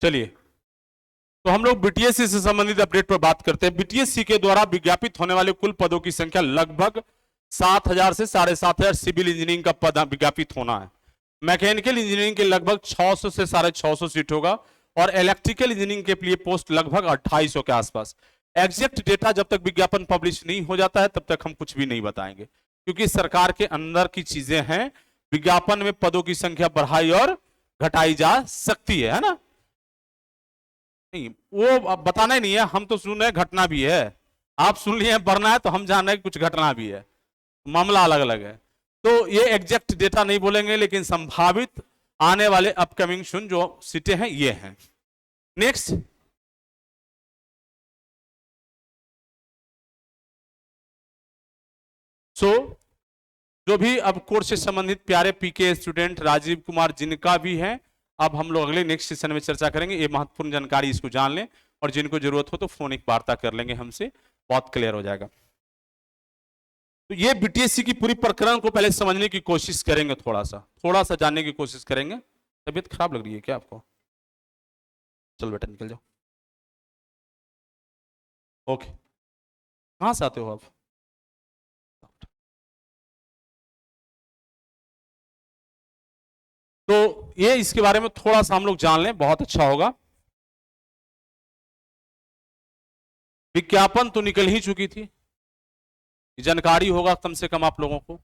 चलिए, तो हम लोग बीटीएससी से संबंधित अपडेट पर बात करते हैं। बीटीएससी के द्वारा विज्ञापित होने वाले कुल पदों की संख्या लगभग 7,000 से 7,500 सिविल इंजीनियरिंग का पद विज्ञापित होना है। मैकेनिकल इंजीनियरिंग के लगभग 600 से 650 सीट होगा और इलेक्ट्रिकल इंजीनियरिंग के लिए पोस्ट लगभग 2800 के आसपास। एग्जैक्ट डेटा जब तक विज्ञापन पब्लिश नहीं हो जाता है तब तक हम कुछ भी नहीं बताएंगे, क्योंकि सरकार के अंदर की चीजें हैं। विज्ञापन में पदों की संख्या बढ़ाई और घटाई जा सकती है ना? नहीं, वो बताना ही नहीं है, हम तो सुन रहे हैं घटना भी है। आप सुन लिए बढ़ना है तो हम जान रहे हैं कुछ घटना भी है, मामला अलग अलग है। तो ये एग्जैक्ट डेटा नहीं बोलेंगे, लेकिन संभावित आने वाले अपकमिंग सुन जो सीटें हैं ये हैं। नेक्स्ट, जो भी अब कोर्स से संबंधित प्यारे पीके स्टूडेंट राजीव कुमार जिनका भी है, अब हम लोग अगले नेक्स्ट सेशन में चर्चा करेंगे। ये महत्वपूर्ण जानकारी इसको जान लें और जिनको जरूरत हो तो फोनिक वार्ता कर लेंगे हमसे, बहुत क्लियर हो जाएगा। तो ये बीटीएससी की पूरी प्रकरण को पहले समझने की कोशिश करेंगे, थोड़ा सा जानने की कोशिश करेंगे। तबीयत खराब लग रही है क्या आपको? चलो बेटा निकल जाओ। ओके, कहां से आते हो आप? तो ये इसके बारे में थोड़ा सा हम लोग जान लें, बहुत अच्छा होगा। विज्ञापन तो निकल ही चुकी थी, जानकारी होगा कम से कम आप लोगों को।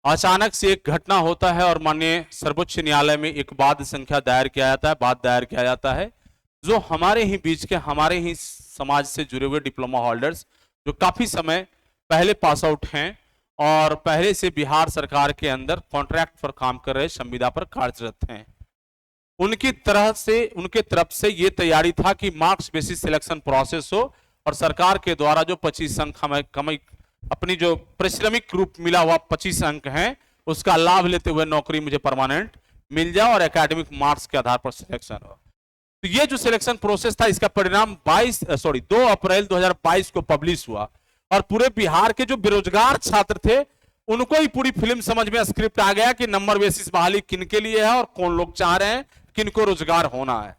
अचानक से एक घटना होता है और माननीय सर्वोच्च न्यायालय में एक वाद संख्या दायर किया जाता है, जो हमारे ही बीच के, हमारे ही समाज से जुड़े हुए डिप्लोमा होल्डर्स जो काफी समय पहले पास आउट हैं और पहले से बिहार सरकार के अंदर कॉन्ट्रैक्ट पर काम कर रहे, संविदा पर कार्यरत हैं, उनके तरफ से ये तैयारी था कि मार्क्स बेसिस सिलेक्शन प्रोसेस हो और सरकार के द्वारा जो 25 अंक अपनी जो पारिश्रमिक रूप मिला हुआ 25 अंक हैं, उसका लाभ लेते हुए नौकरी मुझे परमानेंट मिल जाए और एकेडमिक मार्क्स के आधार पर सिलेक्शन हो। तो ये जो सिलेक्शन प्रोसेस था, इसका परिणाम 2 अप्रैल 2022 को पब्लिश हुआ और पूरे बिहार के जो बेरोजगार छात्र थे उनको ही पूरी फिल्म समझ में स्क्रिप्ट आ गया कि नंबर बेसिस बहाली किन के लिए है और कौन लोग चाह रहे हैं, किनको रोजगार होना है।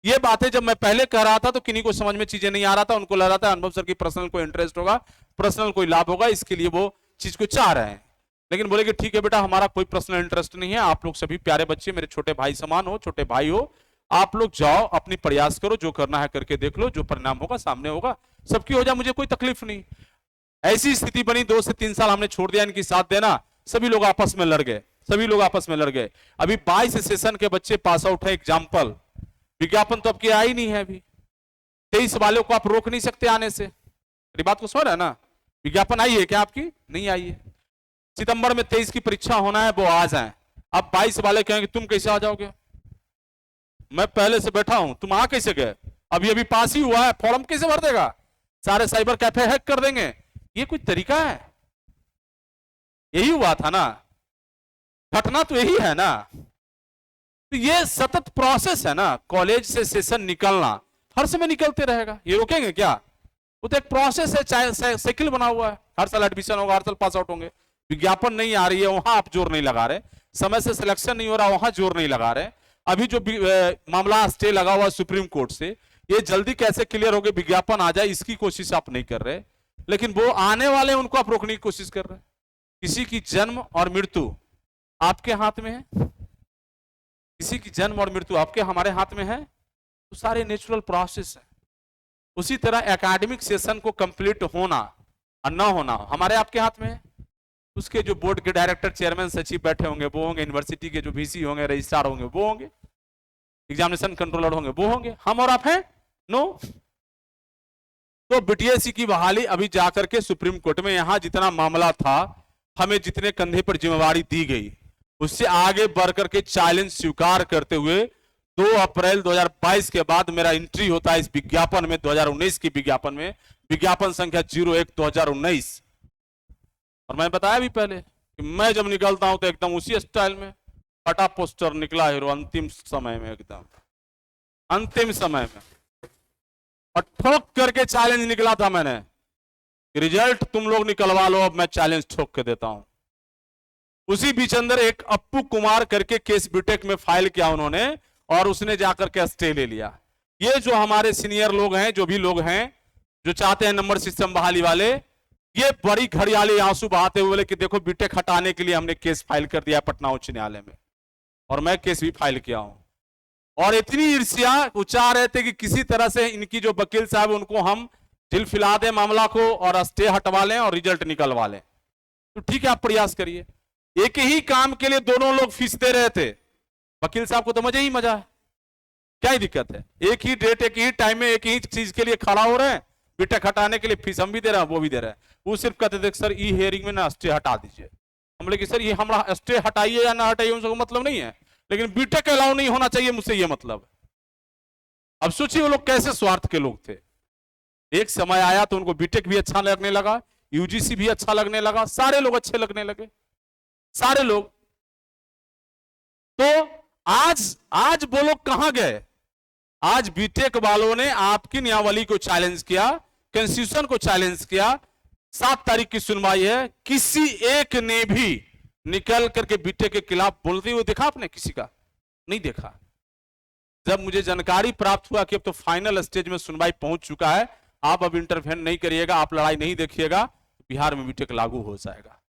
ये बातें जब मैं पहले कह रहा था तो किन्हीं को समझ में चीजें नहीं आ रहा था, उनको लग रहा था अनुभव सर की पर्सनल कोई इंटरेस्ट होगा, पर्सनल कोई लाभ होगा, इसके लिए वो चीज को चाह रहे हैं। लेकिन बोले कि ठीक है बेटा, हमारा कोई पर्सनल इंटरेस्ट नहीं है, आप लोग सभी प्यारे बच्चे मेरे छोटे भाई समान हो, छोटे भाई हो, आप लोग जाओ अपनी प्रयास करो, जो करना है करके देख लो, जो परिणाम होगा सामने होगा, सबकी हो जाए, मुझे कोई तकलीफ नहीं। ऐसी स्थिति बनी, 2 से 3 साल हमने छोड़ दिया इनकी साथ देना, सभी लोग आपस में लड़ गए, अभी 22 सेशन के बच्चे पास आउट है। एग्जाम्पल, विज्ञापन तो अब की आई नहीं है, अभी 23 वालों को आप रोक नहीं सकते आने से। मेरी बात को समझ रहे हैं ना? विज्ञापन आई है क्या आपकी? नहीं आई है। सितंबर में 23 की परीक्षा होना है, वो आ जाए। अब 22 वाले कहेंगे तुम कैसे आ जाओगे, मैं पहले से बैठा हूं, तुम आ कैसे गए, अभी पास ही हुआ है, फॉर्म कैसे भर देगा, सारे साइबर कैफे हैक कर देंगे, ये कोई तरीका है? यही हुआ था ना, घटना तो यही है ना। तो ये सतत प्रोसेस है ना, कॉलेज से सेशन निकलना हर समय निकलते रहेगा, ये रोकेंगे क्या? वो तो एक प्रोसेस है, चाहे साइकिल बना हुआ है, हर साल एडमिशन होगा, हर साल पास आउट होंगे। विज्ञापन नहीं आ रही है वहां आप जोर नहीं लगा रहे, समय से सिलेक्शन नहीं हो रहा वहां जोर नहीं लगा रहे। अभी जो मामला स्टे लगा हुआ सुप्रीम कोर्ट से, ये जल्दी कैसे क्लियर हो गए, विज्ञापन आ जाए, इसकी कोशिश आप नहीं कर रहे, लेकिन वो आने वाले उनको आप रोकने की कोशिश कर रहे हैं। किसी की जन्म और मृत्यु आपके हाथ में है, किसी की जन्म और मृत्यु आपके हमारे हाथ में है, तो सारे नेचुरल प्रोसेस है। उसी तरह एकेडमिक सेशन को कंप्लीट होना और ना होना हमारे आपके हाथ में है। उसके जो बोर्ड के डायरेक्टर, चेयरमैन, सचिव बैठे होंगे वो होंगे, यूनिवर्सिटी के जो वीसी होंगे, रजिस्ट्रार होंगे वो होंगे, एग्जामिनेशन कंट्रोलर होंगे वो होंगे, हम और आप हैं? नो। तो बीटीएससी की बहाली अभी जाकर के सुप्रीम कोर्ट में, यहां जितना मामला था, हमें जितने कंधे पर जिम्मेवारी दी गई, उससे आगे बढ़ करके चैलेंज स्वीकार करते हुए 2 अप्रैल 2022 के बाद मेरा एंट्री होता है इस विज्ञापन में, 2019 की विज्ञापन में, विज्ञापन संख्या 01/2019। और मैं बताया भी पहले कि मैं जब निकलता हूं तो एकदम उसी स्टाइल में फटा पोस्टर निकला हीरो, अंतिम समय में, एकदम अंतिम समय में, और ठोक करके चैलेंज निकला था मैंने, रिजल्ट तुम लोग निकलवा लो, अब मैं चैलेंज ठोक के देता हूं। उसी बीच अंदर एक अप्पू कुमार करके केस बीटेक में फाइल किया उन्होंने, और उसने जाकर के स्टे ले लिया। ये जो हमारे सीनियर लोग हैं, जो भी लोग हैं जो चाहते हैं नंबर सिस्टम बहाली वाले, ये बड़ी घड़ियाली आंसू बहाते हुए बोले कि देखो बीटेक हटाने के लिए हमने केस फाइल कर दिया पटना उच्च न्यायालय में, और मैं केस भी फाइल किया हूं। और इतनी ईर्ष्या, वो चाह रहे थे कि किसी तरह से इनकी जो वकील साहब उनको हम दिल फिला दें मामला को और स्टे हटवा लें और रिजल्ट निकलवा लें। तो ठीक है, आप प्रयास करिए। एक ही काम के लिए दोनों लोग फीस दे रहे थे, वकील साहब को तो मजा ही मजा है, क्या ही दिक्कत है। एक ही डेट, एक ही टाइम में, एक ही चीज के लिए खड़ा हो रहे हैं, बीटेक हटाने के लिए फीस हम भी दे रहे हैं, वो भी दे रहे हैं। वो सिर्फ कहते थे सर ई हियरिंग में ना स्टे हटा दीजिए। हम बोले कि सर ये हमारा स्टे हटाइए या ना हटाइए उनसे मतलब नहीं है, लेकिन बीटेक अलाउ नहीं होना चाहिए, मुझसे ये मतलब। अब सोचिए वो लोग कैसे स्वार्थ के लोग थे। एक समय आया तो उनको बीटेक भी अच्छा लगने लगा, यूजीसी भी अच्छा लगने लगा, सारे लोग अच्छे लगने लगे, सारे लोग। तो आज वो लोग कहां गए? आज बीटेक वालों ने आपकी नियमावली को चैलेंज किया, कॉन्स्टिट्यूशन को चैलेंज किया। 7 तारीख की सुनवाई है, किसी एक ने भी निकल करके बीटेक के खिलाफ बोलते हुए देखा आपने? किसी का नहीं देखा। जब मुझे जानकारी प्राप्त हुआ कि अब तो फाइनल स्टेज में सुनवाई पहुंच चुका है, आप अब इंटरवेन नहीं करिएगा, आप लड़ाई नहीं देखिएगा, तो बिहार में बीटेक लागू हो जाएगा,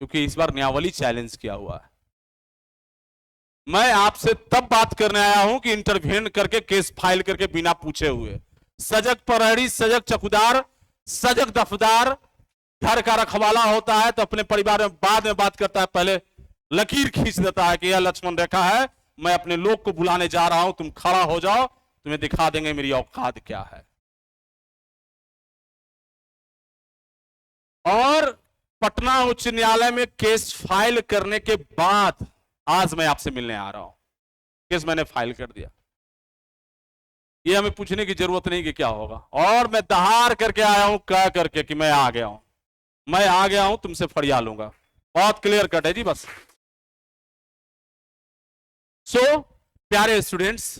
क्योंकि इस बार नियमावली चैलेंज किया हुआ है। मैं आपसे तब बात करने आया हूं कि इंटरवेन करके केस फाइल करके बिना पूछे हुए। सजग प्रहरी, सजग चौकीदार, सजग दफदार घर का रखवाला होता है तो अपने परिवार में बाद में बात करता है, पहले लकीर खींच देता है कि यह लक्ष्मण रेखा है, मैं अपने लोग को बुलाने जा रहा हूं, तुम खड़ा हो जाओ, तुम्हें दिखा देंगे मेरी औकात क्या है। और पटना उच्च न्यायालय में केस फाइल करने के बाद आज मैं आपसे मिलने आ रहा हूं। केस मैंने फाइल कर दिया, ये हमें पूछने की जरूरत नहीं कि क्या होगा। और मैं दहाड़ करके आया हूं, कह करके कि मैं आ गया हूं, मैं आ गया हूं, तुमसे फरिया लूंगा। बहुत क्लियर कट है जी बस। सो प्यारे स्टूडेंट्स,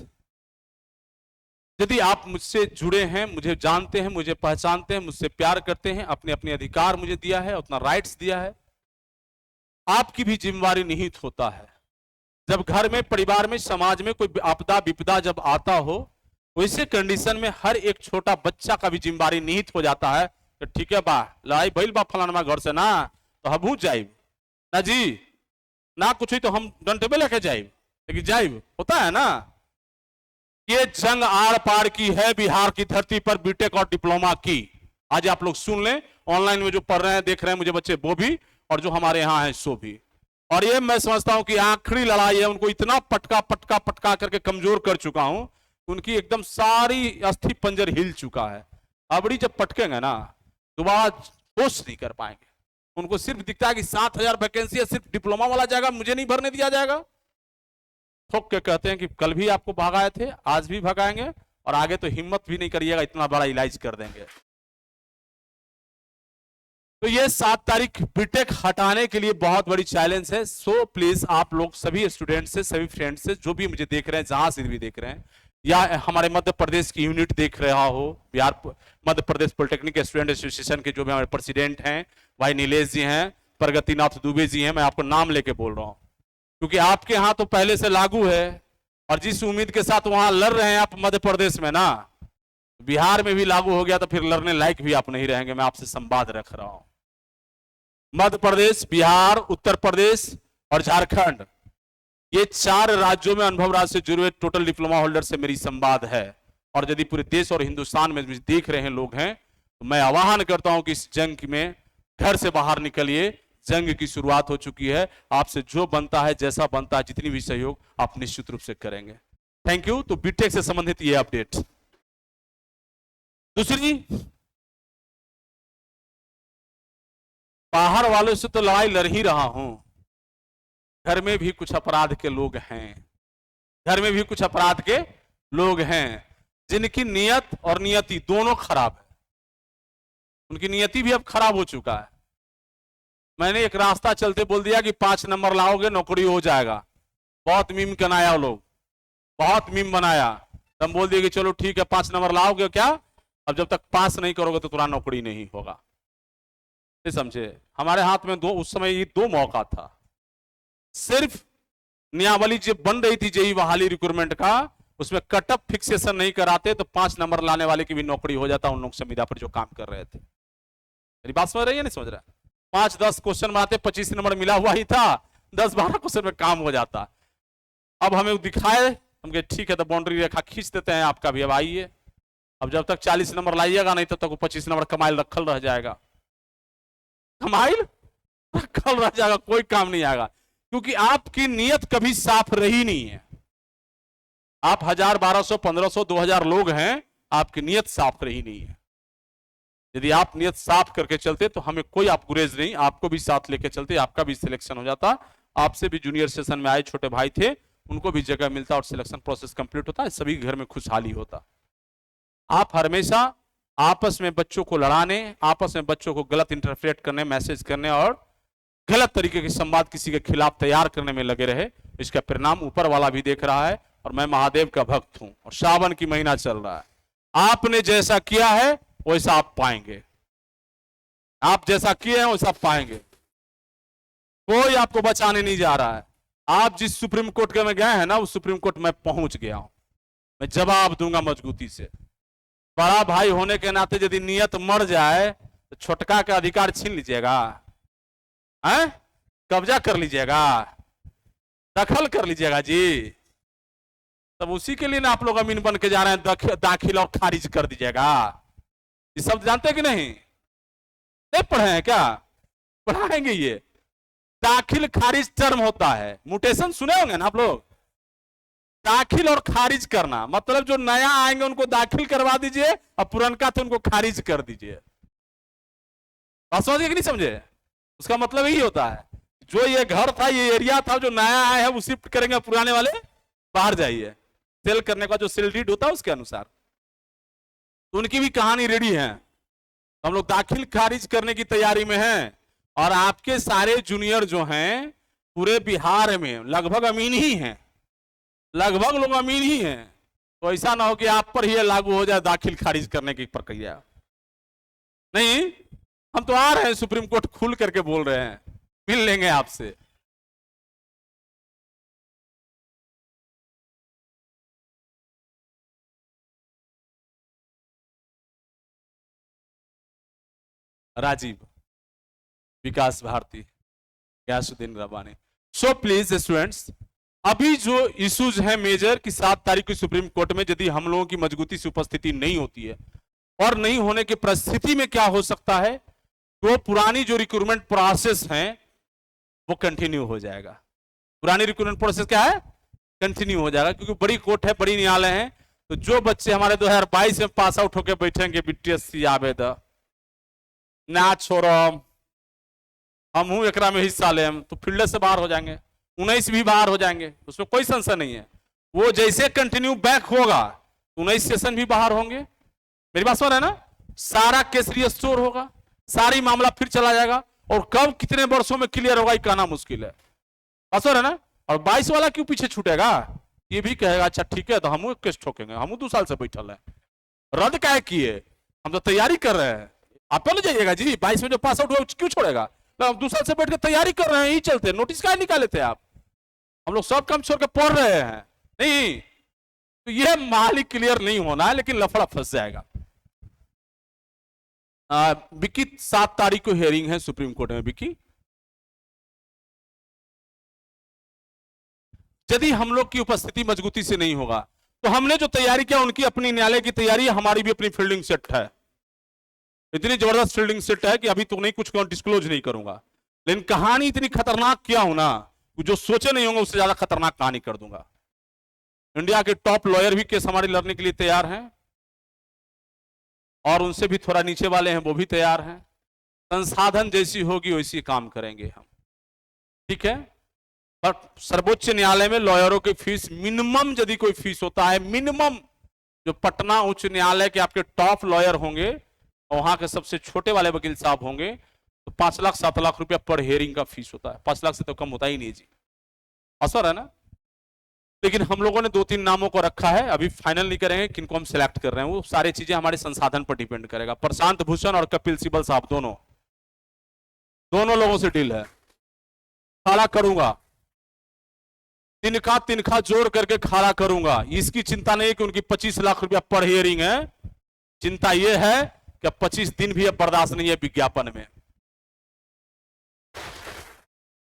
यदि आप मुझसे जुड़े हैं, मुझे जानते हैं, मुझे पहचानते हैं, मुझसे प्यार करते हैं, अपने अपने अधिकार मुझे दिया है, उतना राइट्स दिया है, आपकी भी जिम्मेवारी निहित होता है। जब घर में, परिवार में, समाज में कोई आपदा विपदा जब आता हो, वैसे कंडीशन में हर एक छोटा बच्चा का भी जिम्मेवारी निहित हो जाता है। तो ठीक है बा, लड़ाई भइल बा फलाना घर से ना, तो हम जाइब ना जी, ना कुछ ही तो हम डंटे लेके जाइब, लेकिन जाइब होता है ना। ये जंग आर पार की है बिहार की धरती पर बीटेक और डिप्लोमा की। आज आप लोग सुन लें, ऑनलाइन में जो पढ़ रहे हैं, देख रहे हैं मुझे बच्चे, वो भी, और जो हमारे यहां हैं सो भी। और ये मैं समझता हूं कि आखिरी लड़ाई है, उनको इतना पटका पटका पटका करके कमजोर कर चुका हूं, उनकी एकदम सारी अस्थि पंजर हिल चुका है। अबड़ी जब पटकेंगे ना, दोबारा होश नहीं कर पाएंगे। उनको सिर्फ दिखता है कि 7,000 वैकेंसी है, सिर्फ डिप्लोमा वाला जाएगा, मुझे नहीं भरने दिया जाएगा। ठोक के कहते हैं कि कल भी आपको भगाए थे, आज भी भगाएंगे, और आगे तो हिम्मत भी नहीं करिएगा, इतना बड़ा इलाज कर देंगे। तो ये 7 तारीख बीटेक हटाने के लिए बहुत बड़ी चैलेंज है। सो प्लीज आप लोग सभी स्टूडेंट से, सभी फ्रेंड से, जो भी मुझे देख रहे हैं, जहां से भी देख रहे हैं, या हमारे मध्य प्रदेश की यूनिट देख रहा हो, Bihar Madhya Pradesh polytechnic student association के जो भी हमारे प्रेसिडेंट हैं, भाई नीलेश जी हैं, प्रगतिनाथ दुबे जी हैं, मैं आपको नाम लेके बोल रहा हूं, क्योंकि आपके यहां तो पहले से लागू है, और जिस उम्मीद के साथ वहां लड़ रहे हैं आप मध्य प्रदेश में ना, बिहार में भी लागू हो गया तो फिर लड़ने लायक भी आप नहीं रहेंगे। मैं आपसे संवाद रख रहा हूं। मध्य प्रदेश, बिहार, उत्तर प्रदेश और झारखंड, ये 4 राज्यों में अनुभव राज्य से जुड़े टोटल डिप्लोमा होल्डर से मेरी संवाद है। और यदि पूरे देश और हिंदुस्तान में देख रहे हैं लोग हैं, तो मैं आह्वान करता हूं कि इस जंग में घर से बाहर निकलिए। जंग की शुरुआत हो चुकी है, आपसे जो बनता है, जैसा बनता है, जितनी भी सहयोग आप निश्चित रूप से करेंगे। Thank you. तो बीटेक से संबंधित ये अपडेट। दूसरी, बाहर वालों से तो लड़ाई लड़ ही रहा हूं, घर में भी कुछ अपराध के लोग हैं, घर में भी कुछ अपराध के लोग हैं जिनकी नियत और नियति दोनों खराब है। उनकी नियति भी अब खराब हो चुका है। मैंने एक रास्ता चलते बोल दिया कि 5 नंबर लाओगे नौकरी हो जाएगा। बहुत मीम बनाया वो लोग, बहुत मीम बनाया। हम बोल दिए कि चलो ठीक है 5 नंबर लाओगे क्या, अब जब तक पास नहीं करोगे तो तुम्हारा नौकरी नहीं होगा। समझे? हमारे हाथ में उस समय ये 2 मौका था। सिर्फ नियमावली जब बन रही थी जेई बहाली रिक्रूटमेंट का, उसमें कट ऑफ फिक्सेशन नहीं कराते तो 5 नंबर लाने वाले की भी नौकरी हो जाता उन लोग संविदा पर जो काम कर रहे थे। मेरी बात समझ रही है नहीं समझ रहा? 5-10 क्वेश्चन बनाते, 25 नंबर मिला हुआ ही था, 10-12 क्वेश्चन में काम हो जाता। अब हमें दिखाए, हम कहे ठीक है तो बाउंड्री रेखा खींच देते हैं आपका भी, अब आइए। अब जब तक 40 नंबर लाइएगा नहीं तब तक वो 25 नंबर कमाइल रखल रह जाएगा, कमाइल रखल रह जाएगा, कोई काम नहीं आएगा, क्योंकि आपकी नीयत कभी साफ रही नहीं है। आप 1000, 1200, 1500, 2000 लोग हैं, आपकी नीयत साफ रही नहीं है। यदि आप नियत साफ करके चलते तो हमें कोई आप गुरेज नहीं, आपको भी साथ लेके चलते, आपका भी सिलेक्शन हो जाता, आपसे भी जूनियर सेशन में आए छोटे भाई थे उनको भी जगह मिलता और सिलेक्शन प्रोसेस कंप्लीट होता है, सभी घर में खुशहाली होता। आप हमेशा आपस में बच्चों को लड़ाने, आपस में बच्चों को गलत इंटरप्रेट करने, मैसेज करने और गलत तरीके के संवाद किसी के खिलाफ तैयार करने में लगे रहे, इसका परिणाम ऊपर वाला भी देख रहा है। और मैं महादेव का भक्त हूं और सावन की महीना चल रहा है, आपने जैसा किया है वैसा आप पाएंगे, आप जैसा किए हैं वैसा पाएंगे, कोई आपको बचाने नहीं जा रहा है। आप जिस सुप्रीम कोर्ट के में गए हैं ना, उस सुप्रीम कोर्ट में पहुंच गया हूं, मैं जवाब दूंगा मजबूती से। बड़ा भाई होने के नाते यदि नियत मर जाए तो छोटका का अधिकार छीन लीजिएगा, हैं? कब्जा कर लीजिएगा, दखल कर लीजिएगा जी। तब उसी के लिए ना आप लोग अमीन बन के जा रहे हैं, दाखिल और खारिज कर दीजिएगा। ये शब्द जानते हैं कि नहीं पढ़े हैं क्या? पढ़ाएंगे ये। दाखिल खारिज टर्म होता है, म्यूटेशन सुने होंगे ना आप लोग। दाखिल और खारिज करना मतलब जो नया आएंगे उनको दाखिल करवा दीजिए और पुरनका थे उनको खारिज कर दीजिए। बात समझिए कि नहीं समझे? उसका मतलब यही होता है, जो ये घर था, ये एरिया था, जो नया आया है वो शिफ्ट करेंगे, पुराने वाले बाहर जाइए। सेल करने का जो सेल डीड होता है उसके अनुसार तो उनकी भी कहानी रेडी है। हम लोग दाखिल खारिज करने की तैयारी में हैं और आपके सारे जूनियर जो हैं पूरे बिहार में लगभग अमीन ही हैं, लगभग लोग अमीन ही हैं। तो ऐसा ना हो कि आप पर ही लागू हो जाए दाखिल खारिज करने की प्रक्रिया। नहीं, हम तो आ रहे हैं, सुप्रीम कोर्ट खुल करके बोल रहे हैं, मिल लेंगे आपसे। राजीव, विकास भारती, गयासुद्दीन रबानी। सो प्लीज स्टूडेंट्स, अभी जो इश्यूज हैं मेजर की 7 तारीख को सुप्रीम कोर्ट में यदि हम लोगों की मजबूती से उपस्थिति नहीं होती है और नहीं होने की परिस्थिति में क्या हो सकता है, तो पुरानी जो रिक्रूटमेंट प्रोसेस है वो कंटिन्यू हो जाएगा। पुरानी रिक्रूटमेंट प्रोसेस क्या है? कंटिन्यू हो जाएगा, क्योंकि बड़ी कोर्ट है, बड़ी न्यायालय है। तो जो बच्चे हमारे 2022 में पास आउट होकर बैठेंगे बीटीएससी आवेदन ना छोड़ो, हम हूं एकरा में हिस्सा लें, तो फील्ड से बाहर हो जाएंगे, 19 भी बाहर हो जाएंगे, उसमें कोई संशय नहीं है। वो जैसे कंटिन्यू बैक होगा 19 सेशन भी बाहर होंगे। मेरी बात सुन रहे हैं ना? सारा केस रिस्टोर होगा, सारी मामला फिर चला जाएगा, और कब कितने वर्षों में क्लियर होगा ये कहना मुश्किल है। बात सुन रहे हैं ना? और 22 वाला क्यों पीछे छूटेगा? ये भी कहेगा अच्छा ठीक है तो हम केस ठोकेंगे, हम 2 साल से बैठल है, रद्द क्या किए, हम तो तैयारी कर रहे हैं। आप पहले जाइएगा जी, 22 में जो पास आउट हुआ क्यों छोड़ेगा? हम 2 साल से बैठ के तैयारी कर रहे हैं, यही चलते नोटिस क्या निकाले थे आप? हम लोग सब काम छोड़ के पढ़ रहे हैं। नहीं तो यह माल क्लियर नहीं होना है, लेकिन लफड़ा फंस जाएगा। विकी 7 तारीख को हियरिंग है सुप्रीम कोर्ट में। विकी, यदि हम लोग की उपस्थिति मजबूती से नहीं होगा तो हमने जो तैयारी किया उनकी अपनी न्यायालय की तैयारी, हमारी भी अपनी फील्डिंग सेट है, इतनी जबरदस्त फील्डिंग सेट है कि अभी तो नहीं कुछ डिस्क्लोज नहीं करूंगा, लेकिन कहानी इतनी खतरनाक किया हूं ना, जो सोचे नहीं होंगे उससे ज्यादा खतरनाक कहानी कर दूंगा। इंडिया के टॉप लॉयर भी केस हमारे लड़ने के लिए तैयार हैं और उनसे भी थोड़ा नीचे वाले हैं वो भी तैयार हैं। संसाधन जैसी होगी वैसी काम करेंगे हम, ठीक है। पर सर्वोच्च न्यायालय में लॉयरों की फीस मिनिमम, यदि कोई फीस होता है मिनिमम, जो पटना उच्च न्यायालय के आपके टॉप लॉयर होंगे और वहां के सबसे छोटे वाले वकील साहब होंगे तो 5 लाख 7 लाख रुपया पर हेयरिंग का फीस होता है। 5 लाख से तो कम होता ही नहीं जी, असर है ना। लेकिन हम लोगों ने 2-3 नामों को रखा है, अभी फाइनल नहीं करेंगे किनको हम सिलेक्ट कर रहे हैं, वो सारी चीजें हमारे संसाधन पर डिपेंड करेगा। प्रशांत भूषण और कपिल सिब्बल साहब दोनों लोगों से डील है, खड़ा करूंगा। तिनखा जोड़ करके खड़ा करूंगा। इसकी चिंता नहीं कि उनकी 25 लाख रुपया पर हियरिंग है, चिंता यह है कि 25 दिन भी अब बर्दाश्त नहीं है विज्ञापन में,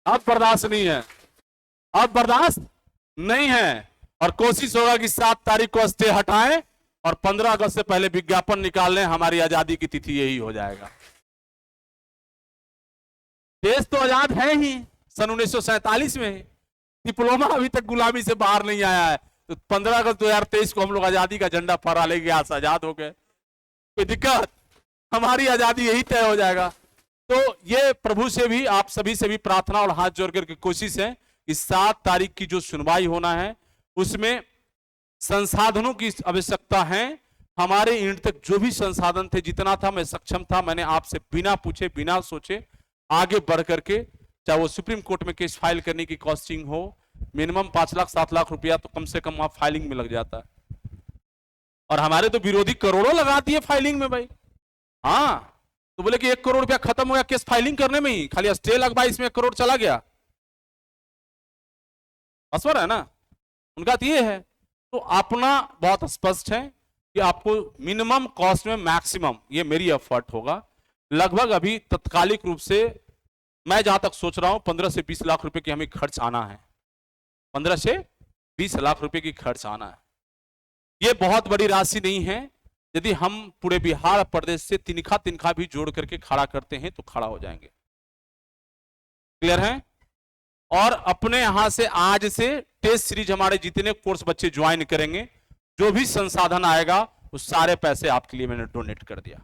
अब बर्दाश्त नहीं है, अब बर्दाश्त नहीं है। और कोशिश होगा कि 7 तारीख को स्टे हटाएं और 15 अगस्त से पहले विज्ञापन निकाल लें, हमारी आजादी की तिथि यही हो जाएगा। देश तो आजाद है ही सन 1947 में ही, डिप्लोमा अभी तक गुलामी से बाहर नहीं आया है, तो 15 अगस्त 2023 को हम लोग आजादी का झंडा फहरा लेंगे, आज आजाद हो गए, कोई दिक्कत, हमारी आजादी यही तय हो जाएगा। तो ये प्रभु से भी, आप सभी से भी प्रार्थना और हाथ जोड़ करके कोशिश है कि 7 तारीख की जो सुनवाई होना है उसमें संसाधनों की आवश्यकता है। हमारे इंड तक जो भी संसाधन थे, जितना था मैं सक्षम था, मैंने आपसे बिना पूछे बिना सोचे आगे बढ़ करके, चाहे वो सुप्रीम कोर्ट में केस फाइल करने की कॉस्टिंग हो, मिनिमम 5 लाख 7 लाख रुपया तो कम से कम वहां फाइलिंग में लग जाता है। और हमारे तो विरोधी करोड़ों लगा दिए फाइलिंग में भाई। हाँ, तो बोले कि 1 करोड़ रुपया खत्म हो गया केस फाइलिंग करने में ही, खाली स्टे लगवा इसमें 1 करोड़ चला गया, असर है ना उनका। तो ये है, तो अपना बहुत स्पष्ट है कि आपको मिनिमम कॉस्ट में मैक्सिमम, ये मेरी एफर्ट होगा। लगभग अभी तत्कालिक रूप से मैं जहां तक सोच रहा हूं 15 से 20 लाख रुपए की हमें खर्च आना है, 15 से 20 लाख रुपए की खर्च आना है। ये बहुत बड़ी राशि नहीं है, यदि हम पूरे बिहार प्रदेश से तिनखा भी जोड़ करके खड़ा करते हैं तो खड़ा हो जाएंगे। क्लियर है? और अपने यहां से आज से टेस्ट सीरीज हमारे जितने कोर्स बच्चे ज्वाइन करेंगे, जो भी संसाधन आएगा उस सारे पैसे आपके लिए मैंने डोनेट कर दिया।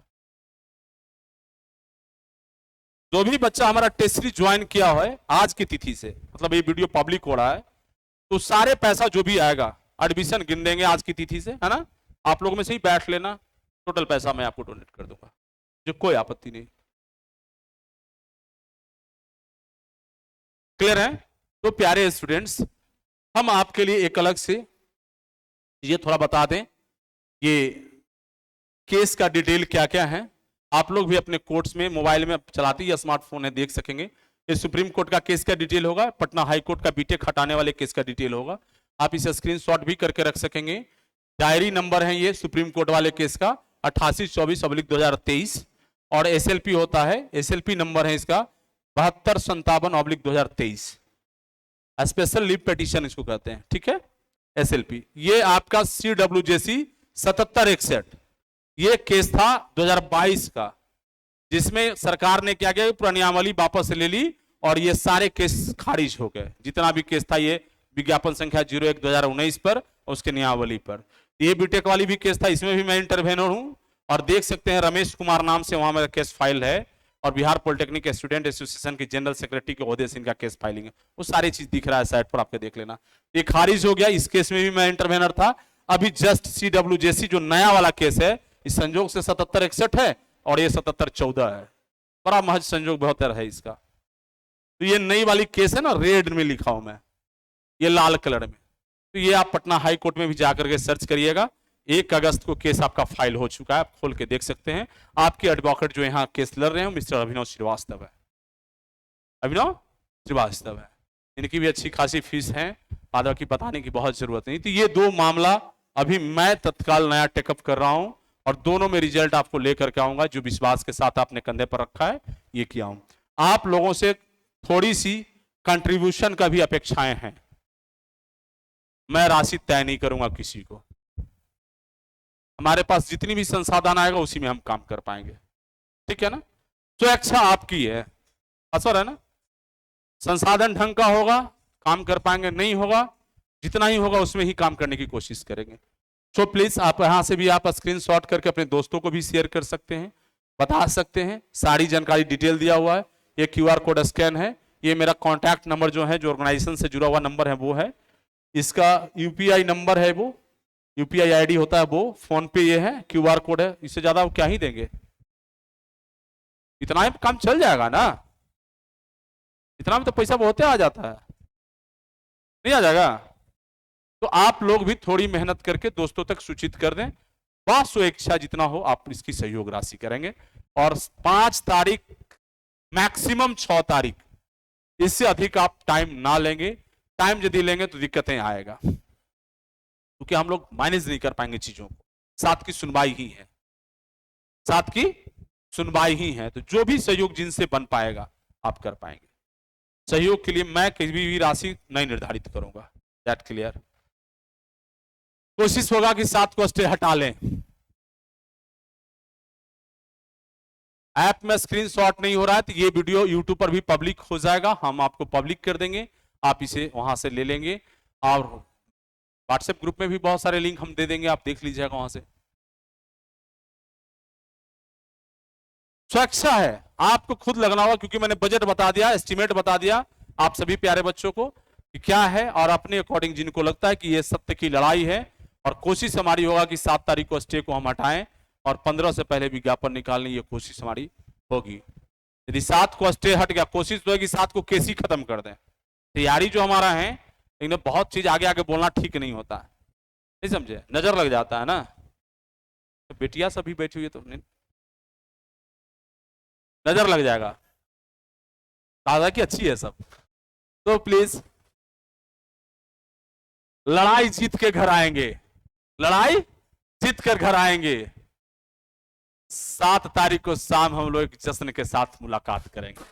जो भी बच्चा हमारा टेस्ट सीरीज ज्वाइन किया है आज की तिथि से, मतलब ये वीडियो पब्लिक हो रहा है, तो सारे पैसा जो भी आएगा एडमिशन गिन देंगे आज की तिथि से, है ना। आप लोगों में से ही बैठ लेना, टोटल पैसा मैं आपको डोनेट कर दूंगा, जो कोई आपत्ति नहीं। क्लियर है? तो प्यारे स्टूडेंट्स, हम आपके लिए एक अलग से ये थोड़ा बता दें, ये केस का डिटेल क्या क्या है। आप लोग भी अपने कोर्ट्स में मोबाइल में चलाते ही स्मार्टफोन है, देख सकेंगे। ये सुप्रीम कोर्ट का केस का डिटेल होगा, पटना हाई कोर्ट का बीटेक हटाने वाले केस का डिटेल होगा। आप इसे स्क्रीनशॉट भी करके रख सकेंगे। डायरी नंबर है ये सुप्रीम कोर्ट वाले केस का 8824/2023, और एसएलपी होता है, एसएलपी नंबर है इसका 7257/2023। स्पेशल लीव पिटीशन इसको कहते हैं, ठीक है, एसएलपी। ये आपका CWJC 7761, ये केस था 2022 का, जिसमें सरकार ने क्या किया, पुरानियावली वापस ले ली और ये सारे केस खारिज हो गए। जितना भी केस था ये विज्ञापन संख्या 01/2019 पर, उसके नियावली पर। ये बीटेक वाली भी केस था, इसमें भी मैं इंटरवेनर हूं, और देख सकते हैं रमेश कुमार नाम से वहां मेरा केस फाइल है, और बिहार पॉलिटेक्निक स्टूडेंट एसोसिएशन के जनरल सेक्रेटरी के ओहदे से इनका केस फाइलिंग है। वो सारी चीज दिख रहा है साइट पर, आपके देख लेना। ये खारिज हो गया, इस केस में भी मैं इंटरवेनर था। अभी जस्ट CWJC जो नया वाला केस है, इस संजोग से 7761 है और ये 7714 है। बड़ा महज संजोग बहुत है इसका। तो ये नई वाली केस है ना, रेड में लिखा हूं मैं, ये लाल कलर में। तो ये आप पटना हाई कोर्ट में भी जाकर के सर्च करिएगा। 1 अगस्त को केस आपका फाइल हो चुका है, आप खोल के देख सकते हैं। आपके एडवोकेट जो यहाँ केस लड़ रहे हैं मिस्टर अभिनव श्रीवास्तव है, अभिनव श्रीवास्तव है। इनकी भी अच्छी खासी फीस है, आधा की बताने की बहुत जरूरत नहीं। तो ये 2 मामला अभी मैं तत्काल नया टेकअप कर रहा हूं, और दोनों में रिजल्ट आपको लेकर के आऊंगा। जो विश्वास के साथ आपने कंधे पर रखा है, ये किया हूं। आप लोगों से थोड़ी सी कंट्रीब्यूशन का भी अपेक्षाएं हैं। मैं राशि तय नहीं करूंगा किसी को, हमारे पास जितनी भी संसाधन आएगा उसी में हम काम कर पाएंगे, ठीक है ना। तो इच्छा आपकी है, असर है ना। संसाधन ढंग का होगा काम कर पाएंगे, नहीं होगा जितना ही होगा उसमें ही काम करने की कोशिश करेंगे। सो प्लीज आप यहां से भी आप स्क्रीनशॉट करके अपने दोस्तों को भी शेयर कर सकते हैं, बता सकते हैं। सारी जानकारी डिटेल दिया हुआ है। ये QR कोड स्कैन है, ये मेरा कॉन्टैक्ट नंबर जो है, जो ऑर्गेनाइजेशन से जुड़ा हुआ नंबर है वो है, इसका UPI नंबर है, वो UPI ID होता है वो, फोन पे ये है, QR कोड है। इससे ज्यादा वो क्या ही देंगे, इतना ही काम चल जाएगा ना, इतना में तो पैसा बहुत आ जाता है, नहीं आ जाएगा। तो आप लोग भी थोड़ी मेहनत करके दोस्तों तक सूचित कर दें, बस वो इच्छा जितना हो आप इसकी सहयोग राशि करेंगे। और 5 तारीख मैक्सिमम 6 तारीख, इससे अधिक आप टाइम ना लेंगे। टाइम यदि लेंगे तो दिक्कतें आएगा, क्योंकि हम लोग मैनेज नहीं कर पाएंगे चीजों को। साथ की सुनवाई ही है, साथ की सुनवाई ही है, तो जो भी सहयोग जिनसे बन पाएगा आप कर पाएंगे। सहयोग के लिए मैं कभी भी राशि नहीं निर्धारित करूंगा, दैट क्लियर। कोशिश होगा कि 7 को स्टे हटा लें। ऐप में स्क्रीनशॉट नहीं हो रहा है तो ये वीडियो यूट्यूब पर भी पब्लिक हो जाएगा, हम आपको पब्लिक कर देंगे, आप इसे वहां से ले लेंगे। और व्हाट्सएप ग्रुप में भी बहुत सारे लिंक हम दे देंगे, आप देख लीजिएगा वहां से। सुरक्षा है, आपको खुद लगना होगा, क्योंकि मैंने बजट बता दिया, एस्टिमेट बता दिया आप सभी प्यारे बच्चों को कि क्या है, और अपने अकॉर्डिंग जिनको लगता है कि ये सत्य की लड़ाई है, और कोशिश हमारी होगा कि 7 तारीख को स्टे को हम हटाएं और 15 से पहले विज्ञापन निकालने की कोशिश हमारी होगी। यदि 7 को स्टे हट गया, कोशिश तो है कि 7 को केस ही खत्म कर दें। तैयारी जो हमारा है, लेकिन बहुत चीज आगे आगे बोलना ठीक नहीं होता है, नहीं समझे, नजर लग जाता है ना। तो बेटिया सभी बैठी हुई है तो नजर लग जाएगा, दादा की अच्छी है सब। तो प्लीज लड़ाई जीत के घर आएंगे, लड़ाई जीत कर घर आएंगे। 7 तारीख को शाम हम लोग एक जश्न के साथ मुलाकात करेंगे।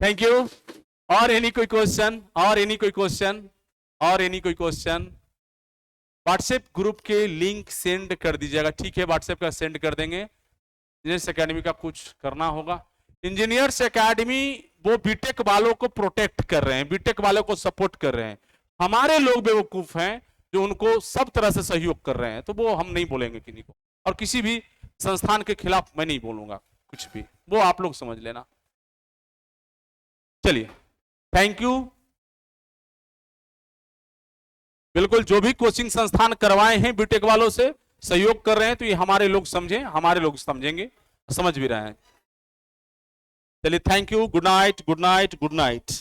Thank you. और एनी कोई क्वेश्चन, और एनी कोई क्वेश्चन, और एनी कोई क्वेश्चन? व्हाट्सएप ग्रुप के लिंक सेंड कर दीजिएगा, ठीक है, व्हाट्सएप का सेंड कर देंगे। इंजीनियर्स एकेडमी का कुछ करना होगा। इंजीनियर्स एकेडमी वो बीटेक वालों को प्रोटेक्ट कर रहे हैं, बीटेक वालों को सपोर्ट कर रहे हैं। हमारे लोग बेवकूफ हैं जो उनको सब तरह से सहयोग कर रहे हैं, तो वो हम नहीं बोलेंगे किसी को, और किसी भी संस्थान के खिलाफ मैं नहीं बोलूंगा कुछ भी, वो आप लोग समझ लेना। चलिए, थैंक यू। बिल्कुल, जो भी कोचिंग संस्थान करवाए हैं बीटेक वालों से सहयोग कर रहे हैं, तो ये हमारे लोग समझें, हमारे लोग समझेंगे, समझ भी रहे हैं। चलिए, thank you, good night, good night, good night.